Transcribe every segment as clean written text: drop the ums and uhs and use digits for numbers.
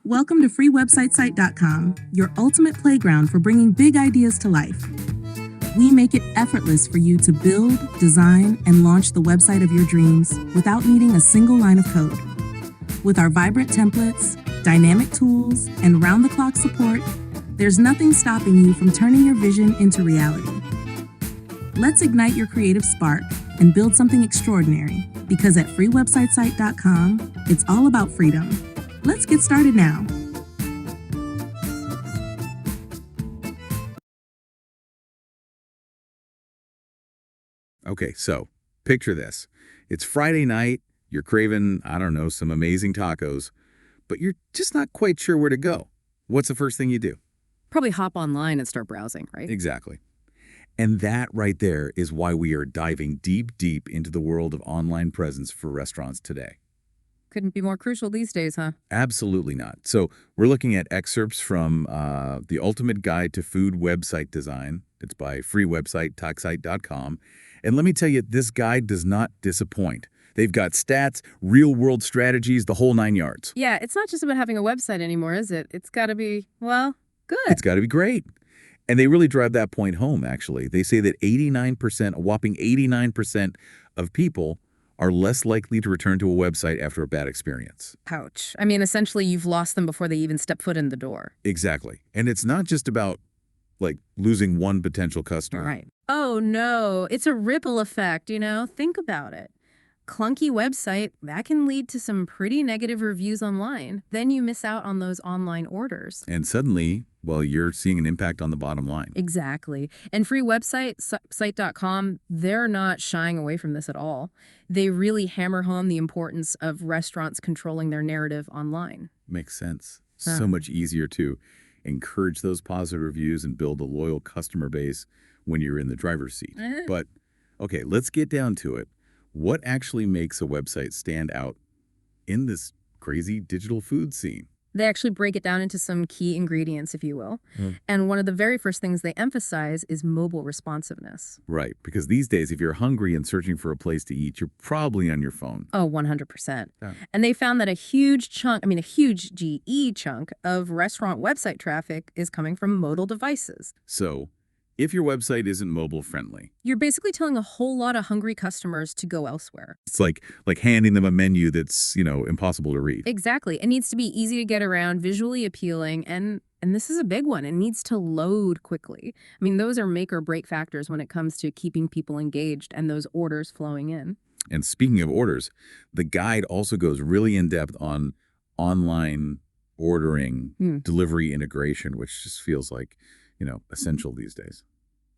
Welcome to freewebsitesite.com, your ultimate playground for bringing big ideas to life. We make it effortless for you to build, design, and launch the website of your dreams without needing a single line of code. With our vibrant templates, dynamic tools, and round-the-clock support, there's nothing stopping you from turning your vision into reality. Let's ignite your creative spark and build something extraordinary, because at freewebsitesite.com, it's all about freedom. Let's get started now. Okay, so picture this. It's Friday night, you're craving, I don't know, some amazing tacos, but you're just not quite sure where to go. What's the first thing you do? Probably hop online and start browsing, right? Exactly. And that right there is why we are diving deep into the world of online presence for restaurants today. Couldn't be more crucial these days, huh? Absolutely not. So we're looking at excerpts from The Ultimate Guide to Food Website Design. It's by freewebsitesite.com. And let me tell you, this guide does not disappoint. They've got stats, real-world strategies, the whole 9 yards. Yeah, it's not just about having a website anymore, is it? It's got to be, well, good. It's got to be great. And they really drive that point home, actually. They say that 89%, a whopping 89% of people are less likely to return to a website after a bad experience. Ouch. I mean, essentially, you've lost them before they even step foot in the door. Exactly. And it's not just about, losing one potential customer. Right. Oh, no. It's a ripple effect, Think about it. Clunky website, that can lead to some pretty negative reviews online. Then you miss out on those online orders. And suddenly, you're seeing an impact on the bottom line. Exactly. And freewebsitesite.com, they're not shying away from this at all. They really hammer home the importance of restaurants controlling their narrative online. Makes sense. So much easier to encourage those positive reviews and build a loyal customer base when you're in the driver's seat. But, okay, let's get down to it. What actually makes a website stand out in this crazy digital food scene? They actually break it down into some key ingredients, if you will. And one of the very first things they emphasize is mobile responsiveness. Right, because these days, if you're hungry and searching for a place to eat, you're probably on your phone. Oh, 100%. Yeah. And they found that a huge GE chunk of restaurant website traffic is coming from mobile devices. So, if your website isn't mobile friendly, you're basically telling a whole lot of hungry customers to go elsewhere. It's like handing them a menu that's, impossible to read. Exactly. It needs to be easy to get around, visually appealing, and this is a big one. It needs to load quickly. I mean, those are make or break factors when it comes to keeping people engaged and those orders flowing in. And speaking of orders, the guide also goes really in depth on online ordering, delivery integration, which just feels like, essential these days.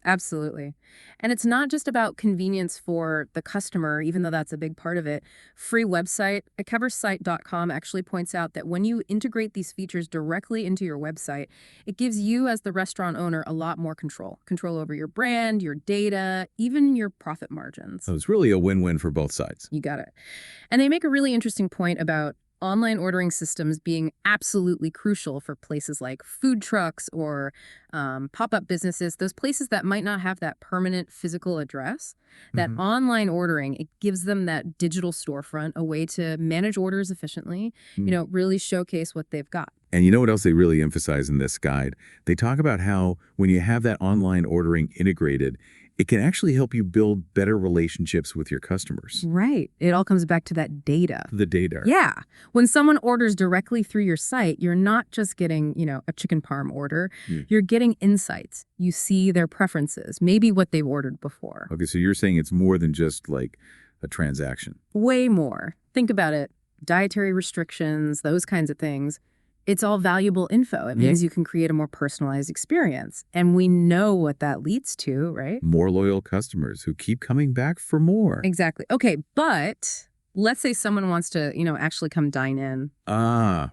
Absolutely. And it's not just about convenience for the customer, even though that's a big part of it. Free website, coversite.com actually points out that when you integrate these features directly into your website, it gives you as the restaurant owner a lot more control over your brand, your data, even your profit margins. So it's really a win-win for both sides. You got it. And they make a really interesting point about online ordering systems being absolutely crucial for places like food trucks or pop-up businesses, those places that might not have that permanent physical address. That online ordering, it gives them that digital storefront, a way to manage orders efficiently, really showcase what they've got. And you know what else they really emphasize in this guide? They talk about how when you have that online ordering integrated, it can actually help you build better relationships with your customers. Right. It all comes back to that data. The data. Yeah. When someone orders directly through your site, you're not just getting, a chicken parm order. You're getting insights. You see their preferences, maybe what they've ordered before. Okay, so you're saying it's more than just like a transaction. Way more. Think about it. Dietary restrictions, those kinds of things. It's all valuable info. It means you can create a more personalized experience. And we know what that leads to, right? More loyal customers who keep coming back for more. Exactly. Okay, but let's say someone wants to, actually come dine in.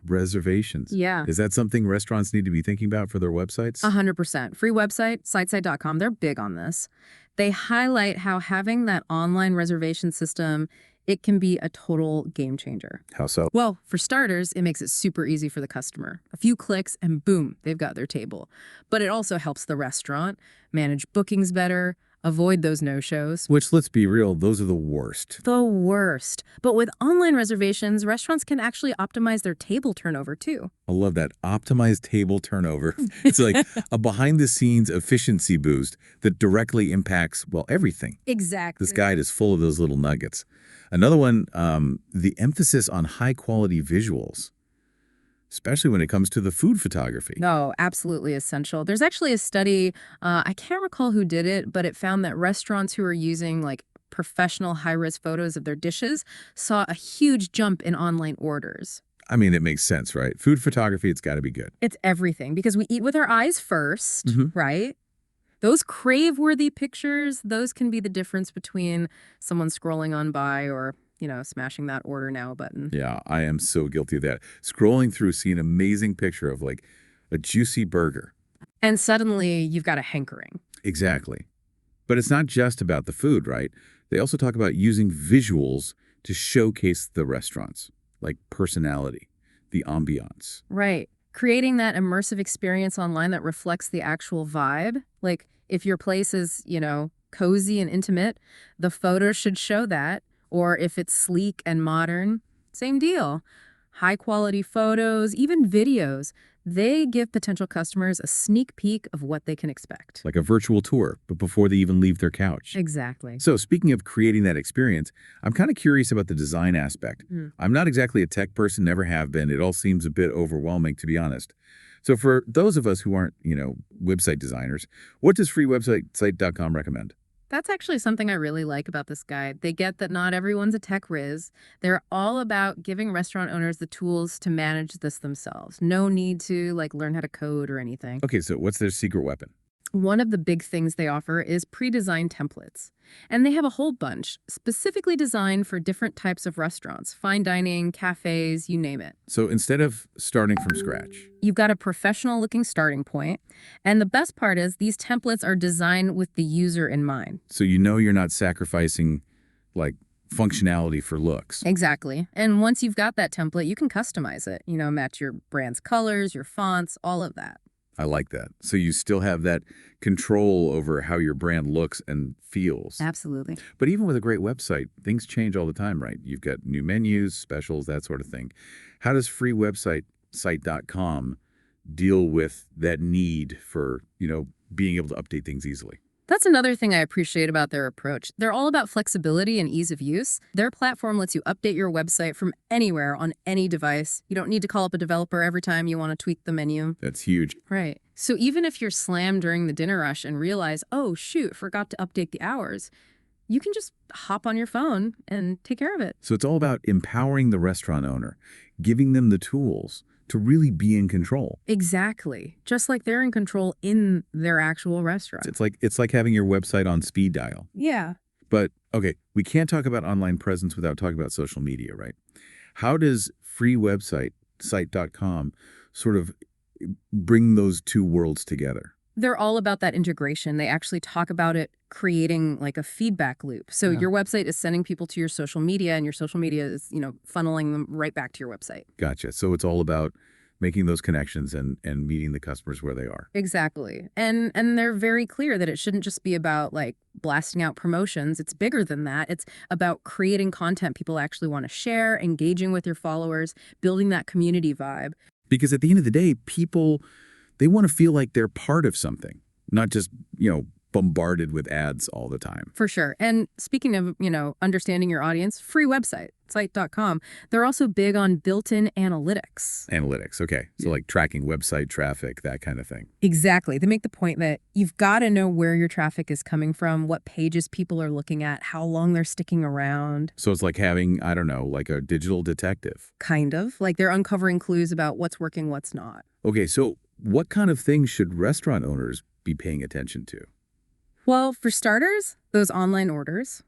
Reservations. Yeah. Is that something restaurants need to be thinking about for their websites? 100%. Free website, sitesite.com, they're big on this. They highlight how having that online reservation system, it can be a total game changer. How so? Well, for starters, it makes it super easy for the customer. A few clicks and boom, they've got their table. But it also helps the restaurant manage bookings better, avoid those no-shows. Which, let's be real, those are the worst. The worst. But with online reservations, restaurants can actually optimize their table turnover too. I love that. Optimized table turnover. It's like a behind-the-scenes efficiency boost that directly impacts, well, everything. Exactly. This guide is full of those little nuggets. Another one, the emphasis on high-quality visuals, especially when it comes to the food photography. No, absolutely essential. There's actually a study, I can't recall who did it, but it found that restaurants who are using like professional high-res photos of their dishes saw a huge jump in online orders. I mean, it makes sense, right? Food photography, it's got to be good. It's everything because we eat with our eyes first, Mhm. right? Those crave-worthy pictures, those can be the difference between someone scrolling on by or, smashing that order now button. Yeah, I am so guilty of that. Scrolling through, see an amazing picture of like a juicy burger. And suddenly you've got a hankering. Exactly. But it's not just about the food, right? They also talk about using visuals to showcase the restaurants, like personality, the ambiance. Right. Creating that immersive experience online that reflects the actual vibe. Like if your place is, cozy and intimate, the photos should show that. Or if it's sleek and modern, same deal. High quality photos, even videos, they give potential customers a sneak peek of what they can expect. Like a virtual tour, but before they even leave their couch. Exactly. So speaking of creating that experience, I'm kind of curious about the design aspect. I'm not exactly a tech person, never have been. It all seems a bit overwhelming, to be honest. So for those of us who aren't, website designers, what does freewebsite.com recommend? That's actually something I really like about this guide. They get that not everyone's a tech whiz. They're all about giving restaurant owners the tools to manage this themselves. No need to learn how to code or anything. Okay, so what's their secret weapon? One of the big things they offer is pre-designed templates. And they have a whole bunch, specifically designed for different types of restaurants, fine dining, cafes, you name it. So instead of starting from scratch. You've got a professional-looking starting point. And the best part is these templates are designed with the user in mind. So you're not sacrificing, functionality for looks. Exactly. And once you've got that template, you can customize it. Match your brand's colors, your fonts, all of that. I like that. So you still have that control over how your brand looks and feels. Absolutely. But even with a great website, things change all the time, right? You've got new menus, specials, that sort of thing. How does freewebsite.com deal with that need for, being able to update things easily? That's another thing I appreciate about their approach. They're all about flexibility and ease of use. Their platform lets you update your website from anywhere on any device. You don't need to call up a developer every time you want to tweak the menu. That's huge. Right. So even if you're slammed during the dinner rush and realize, oh, shoot, forgot to update the hours, you can just hop on your phone and take care of it. So it's all about empowering the restaurant owner, giving them the tools to really be in control. Exactly. Just like they're in control in their actual restaurant. It's like having your website on speed dial. Yeah. But, okay, we can't talk about online presence without talking about social media, right? How does freewebsite.com sort of bring those two worlds together? They're all about that integration. They actually talk about it creating a feedback loop. So Yeah. your website is sending people to your social media and your social media is, funneling them right back to your website. Gotcha. So it's all about making those connections and meeting the customers where they are. Exactly. And they're very clear that it shouldn't just be about blasting out promotions. It's bigger than that. It's about creating content people actually want to share, engaging with your followers, building that community vibe. Because at the end of the day, people, they want to feel like they're part of something, not just, bombarded with ads all the time. For sure. And speaking of, understanding your audience, free website, site.com, they're also big on built-in analytics. Analytics, okay. So tracking website traffic, that kind of thing. Exactly. They make the point that you've got to know where your traffic is coming from, what pages people are looking at, how long they're sticking around. So it's like having, I don't know, like a digital detective. Kind of. They're uncovering clues about what's working, what's not. Okay, so what kind of things should restaurant owners be paying attention to? Well, for starters, those online orders,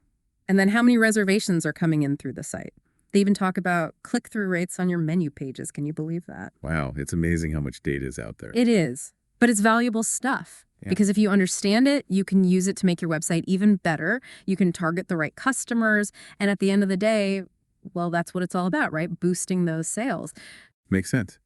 and then how many reservations are coming in through the site. They even talk about click-through rates on your menu pages. Can you believe that? Wow, it's amazing how much data is out there. It is, but it's valuable stuff. Yeah. Because if you understand it, you can use it to make your website even better. You can target the right customers. And at the end of the day, well, that's what it's all about, right? Boosting those sales. Makes sense.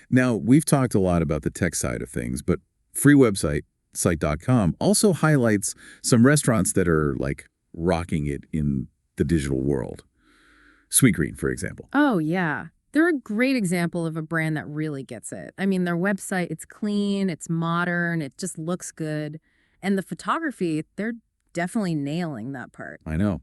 Now, we've talked a lot about the tech side of things, but free website FreeWebsiteSite.com also highlights some restaurants that are like rocking it in the digital world. Sweetgreen, for example. Oh, yeah. They're a great example of a brand that really gets it. I mean, their website, it's clean, it's modern, it just looks good. And the photography, they're definitely nailing that part. I know.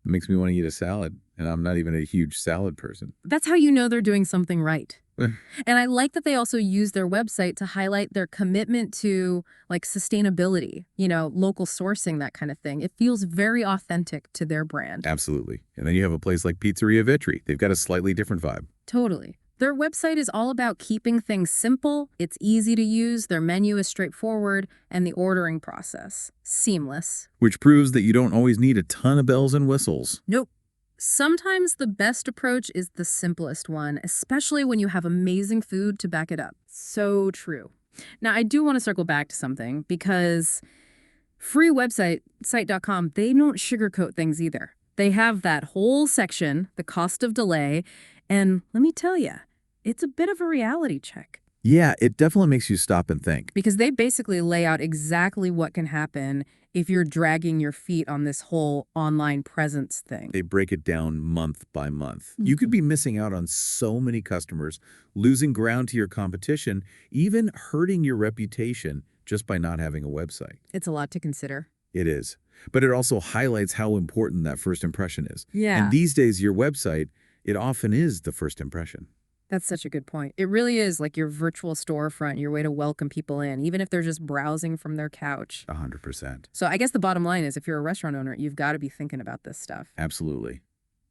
It makes me want to eat a salad, and I'm not even a huge salad person. That's how you know they're doing something right. And I like that they also use their website to highlight their commitment to like sustainability, local sourcing, that kind of thing. It feels very authentic to their brand. Absolutely. And then you have a place like Pizzeria Vitri. They've got a slightly different vibe. Totally. Their website is all about keeping things simple, it's easy to use, their menu is straightforward, and the ordering process seamless. Which proves that you don't always need a ton of bells and whistles. Nope. Sometimes the best approach is the simplest one, especially when you have amazing food to back it up. So true. Now, I do want to circle back to something because FreeWebsiteSite.com, they don't sugarcoat things either. They have that whole section, the cost of delay, and let me tell you, it's a bit of a reality check. Yeah, it definitely makes you stop and think. Because they basically lay out exactly what can happen if you're dragging your feet on this whole online presence thing. They break it down month by month. You could be missing out on so many customers, losing ground to your competition, even hurting your reputation just by not having a website. It's a lot to consider. It is. But it also highlights how important that first impression is. Yeah. And these days, your website, it often is the first impression. That's such a good point. It really is like your virtual storefront, your way to welcome people in, even if they're just browsing from their couch. 100%. So I guess the bottom line is if you're a restaurant owner, you've got to be thinking about this stuff. Absolutely.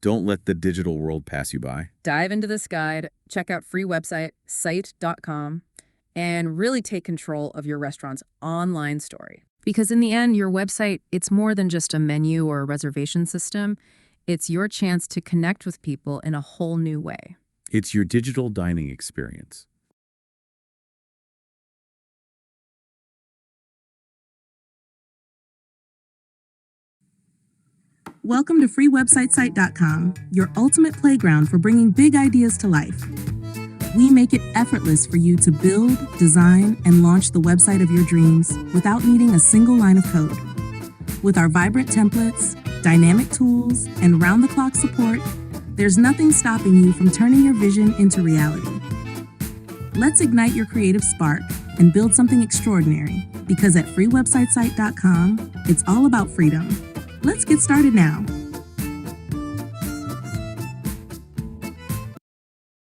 Don't let the digital world pass you by. Dive into this guide, check out FreeWebsiteSite.com, and really take control of your restaurant's online story. Because in the end, your website, it's more than just a menu or a reservation system. It's your chance to connect with people in a whole new way. It's your digital dining experience. Welcome to FreeWebsiteSite.com, your ultimate playground for bringing big ideas to life. We make it effortless for you to build, design, and launch the website of your dreams without needing a single line of code. With our vibrant templates, dynamic tools, and round-the-clock support, there's nothing stopping you from turning your vision into reality. Let's ignite your creative spark and build something extraordinary, because at FreeWebsiteSite.com, it's all about freedom. Let's get started now.